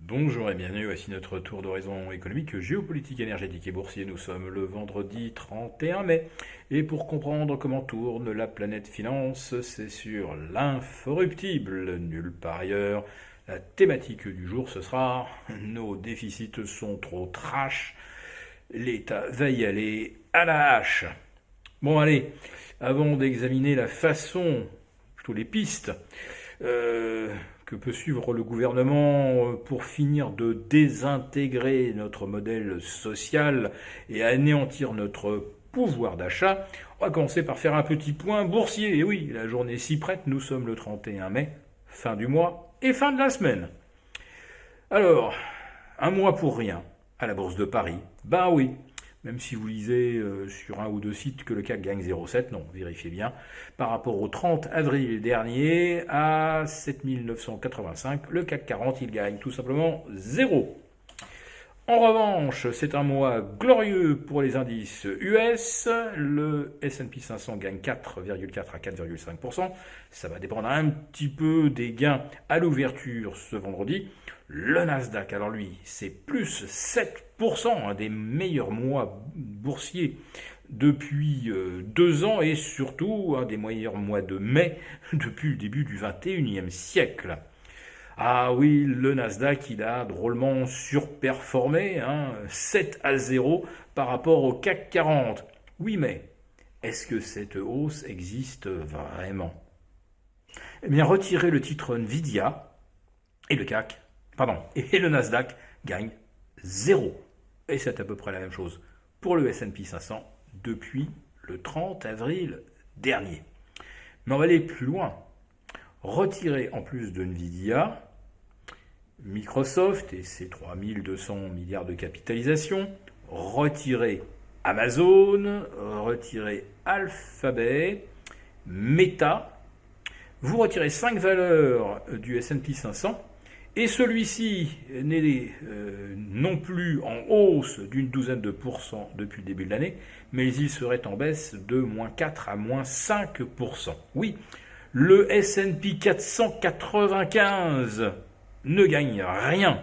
Bonjour et bienvenue, voici notre tour d'horizon économique, géopolitique, énergétique et boursier. Nous sommes le vendredi 31 mai. Et pour comprendre comment tourne la planète finance, c'est sur l'inforruptible, nulle part ailleurs. La thématique du jour, ce sera nos déficits sont trop trash, l'État va y aller à la hache. Bon allez, avant d'examiner la façon, plutôt les pistes, que peut suivre le gouvernement pour finir de désintégrer notre modèle social et anéantir notre pouvoir d'achat, on va commencer par faire un petit point boursier. Et oui, la journée s'y prête, nous sommes le 31 mai, fin du mois et fin de la semaine. Alors, un mois pour rien à la Bourse de Paris. Ben oui, même si vous lisez sur un ou deux sites que le CAC gagne 0,7, non, vérifiez bien, par rapport au 30 avril dernier à 7985, le CAC 40, il gagne tout simplement 0. En revanche, c'est un mois glorieux pour les indices US. Le S&P 500 gagne 4,4 à 4,5%. Ça va dépendre un petit peu des gains à l'ouverture ce vendredi. Le Nasdaq, alors lui, c'est plus 7%, un des meilleurs mois boursiers depuis 2 ans et surtout un des meilleurs mois de mai depuis le début du 21e siècle. Ah oui, le Nasdaq, il a drôlement surperformé, 7-0 par rapport au CAC 40. Oui, mais est-ce que cette hausse existe vraiment? Eh bien, retirez le titre Nvidia et le Nasdaq gagne 0. Et c'est à peu près la même chose pour le S&P 500 depuis le 30 avril dernier. Mais on va aller plus loin. Retirez en plus de Nvidia Microsoft et ses 3200 milliards de capitalisation, retirez Amazon, retirez Alphabet, Meta, vous retirez 5 valeurs du S&P 500 et celui-ci n'est non plus en hausse d'une douzaine de pourcents depuis le début de l'année, mais il serait en baisse de moins 4 à moins 5%. Oui, le S&P 495 ne gagne rien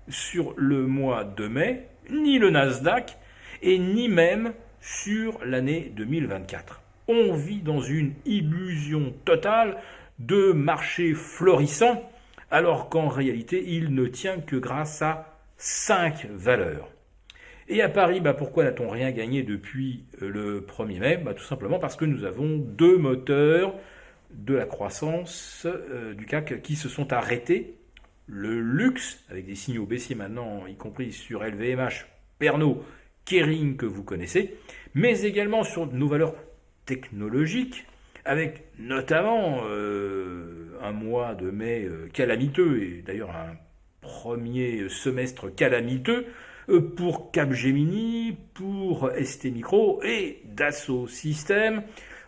sur le mois de mai, ni le Nasdaq, et ni même sur l'année 2024. On vit dans une illusion totale de marché florissant, alors qu'en réalité, il ne tient que grâce à 5 valeurs. Et à Paris, pourquoi n'a-t-on rien gagné depuis le 1er mai? Tout simplement parce que nous avons 2 moteurs de la croissance du CAC qui se sont arrêtés. Le luxe, avec des signaux baissiers maintenant, y compris sur LVMH, Pernod, Kering que vous connaissez, mais également sur nos valeurs technologiques, avec notamment un mois de mai calamiteux, et d'ailleurs un premier semestre calamiteux pour Capgemini, pour ST Micro et Dassault Systèmes.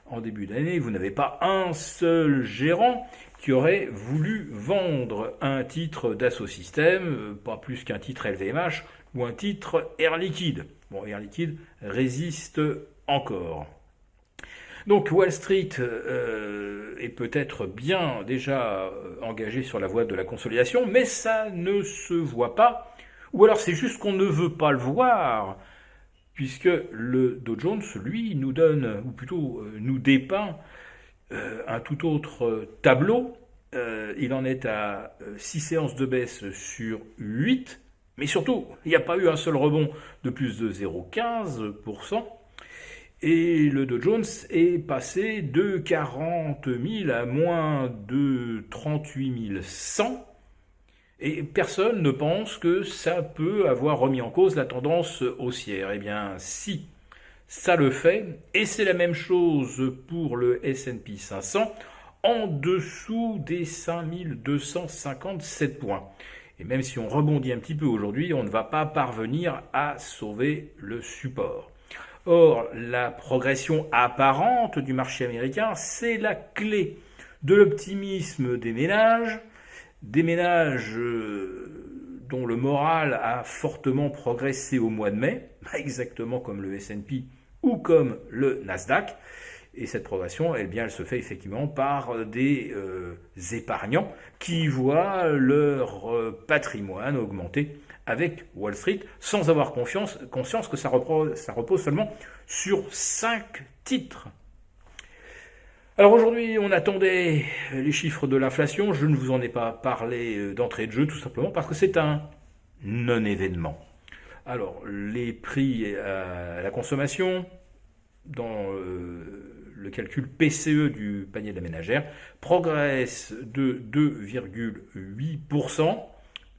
En début d'année, vous n'avez pas un seul gérant qui aurait voulu vendre un titre Dassault Systèmes, pas plus qu'un titre LVMH ou un titre Air Liquide. Bon, Air Liquide résiste encore. Donc Wall Street est peut-être bien déjà engagé sur la voie de la consolidation, mais ça ne se voit pas. Ou alors c'est juste qu'on ne veut pas le voir, puisque le Dow Jones, lui, nous donne, ou plutôt nous dépeint un tout autre tableau. Il en est à 6 séances de baisse sur 8, mais surtout, il n'y a pas eu un seul rebond de plus de 0,15%. Et le Dow Jones est passé de 40 000 à moins de 38 100. Et personne ne pense que ça peut avoir remis en cause la tendance haussière. Eh bien, si, ça le fait. Et c'est la même chose pour le S&P 500, en dessous des 5257 points. Et même si on rebondit un petit peu aujourd'hui, on ne va pas parvenir à sauver le support. Or, la progression apparente du marché américain, c'est la clé de l'optimisme des ménages dont le moral a fortement progressé au mois de mai, exactement comme le S&P ou comme le Nasdaq. Et cette progression, eh bien, elle se fait effectivement par des épargnants qui voient leur patrimoine augmenter avec Wall Street, sans avoir conscience que ça repose seulement sur 5 titres. Alors aujourd'hui, on attendait les chiffres de l'inflation. Je ne vous en ai pas parlé d'entrée de jeu, tout simplement parce que c'est un non-événement. Alors, les prix à la consommation, dans le calcul PCE du panier de la ménagère, progressent de 2,8%.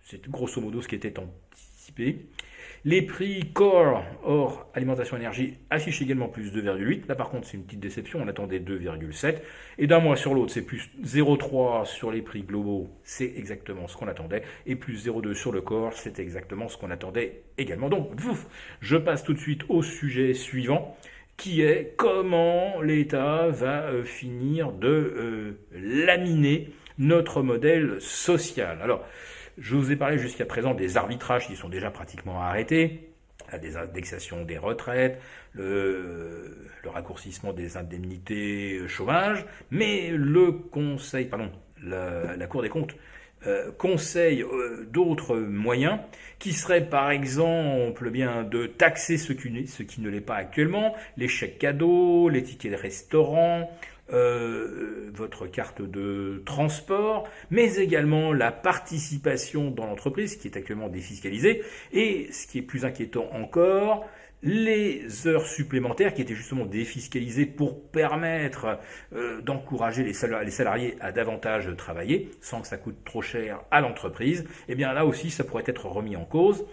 C'est grosso modo ce qui était anticipé. Les prix core hors alimentation énergie affichent également plus 2,8. Là par contre c'est une petite déception, on attendait 2,7. Et d'un mois sur l'autre c'est plus 0,3 sur les prix globaux, c'est exactement ce qu'on attendait. Et plus 0,2 sur le core, c'est exactement ce qu'on attendait également. Donc je passe tout de suite au sujet suivant, qui est comment l'État va finir de laminer notre modèle social. Alors, je vous ai parlé jusqu'à présent des arbitrages qui sont déjà pratiquement arrêtés, la désindexation des retraites, le raccourcissement des indemnités chômage, mais la Cour des comptes conseille d'autres moyens qui seraient par exemple de taxer ce qui ne l'est pas actuellement, les chèques cadeaux, les tickets de restaurant, votre carte de transport, mais également la participation dans l'entreprise qui est actuellement défiscalisée, et ce qui est plus inquiétant encore, les heures supplémentaires qui étaient justement défiscalisées pour permettre d'encourager les salariés à davantage travailler sans que ça coûte trop cher à l'entreprise. Et bien là aussi ça pourrait être remis en cause.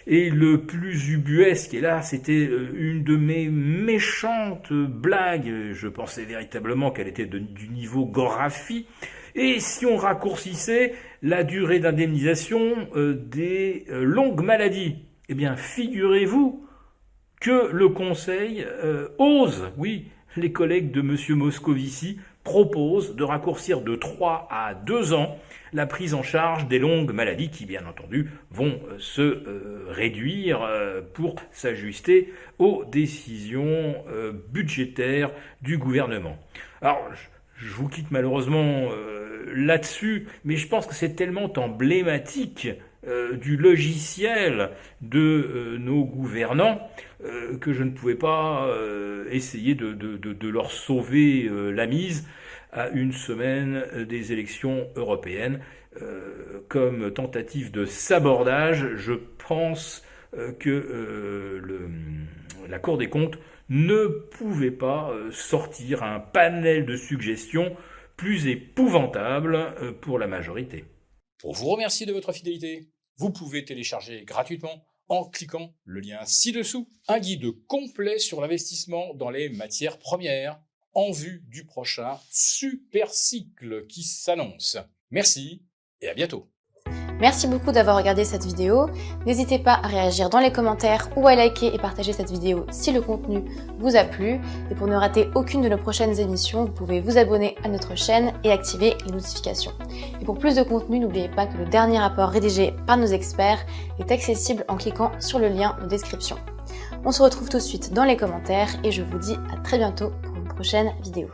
Et le plus ubuesque, et là c'était une de mes méchantes blagues, je pensais véritablement qu'elle était du niveau Gorafi, et si on raccourcissait la durée d'indemnisation des longues maladies, eh bien figurez-vous que le Conseil ose, oui, les collègues de M. Moscovici proposent de raccourcir de 3 à 2 ans la prise en charge des longues maladies qui, bien entendu, vont se réduire pour s'ajuster aux décisions budgétaires du gouvernement. Alors, je vous quitte malheureusement là-dessus, mais je pense que c'est tellement emblématique du logiciel de nos gouvernants que je ne pouvais pas essayer de leur sauver la mise à une semaine des élections européennes. Comme tentative de sabordage, je pense que la Cour des comptes ne pouvait pas sortir un panel de suggestions plus épouvantable pour la majorité. Pour vous remercier de votre fidélité, vous pouvez télécharger gratuitement, en cliquant le lien ci-dessous, un guide complet sur l'investissement dans les matières premières en vue du prochain super cycle qui s'annonce. Merci et à bientôt. Merci beaucoup d'avoir regardé cette vidéo. N'hésitez pas à réagir dans les commentaires ou à liker et partager cette vidéo si le contenu vous a plu. Et pour ne rater aucune de nos prochaines émissions, vous pouvez vous abonner à notre chaîne et activer les notifications. Et pour plus de contenu, n'oubliez pas que le dernier rapport rédigé par nos experts est accessible en cliquant sur le lien de description. On se retrouve tout de suite dans les commentaires et je vous dis à très bientôt pour une prochaine vidéo.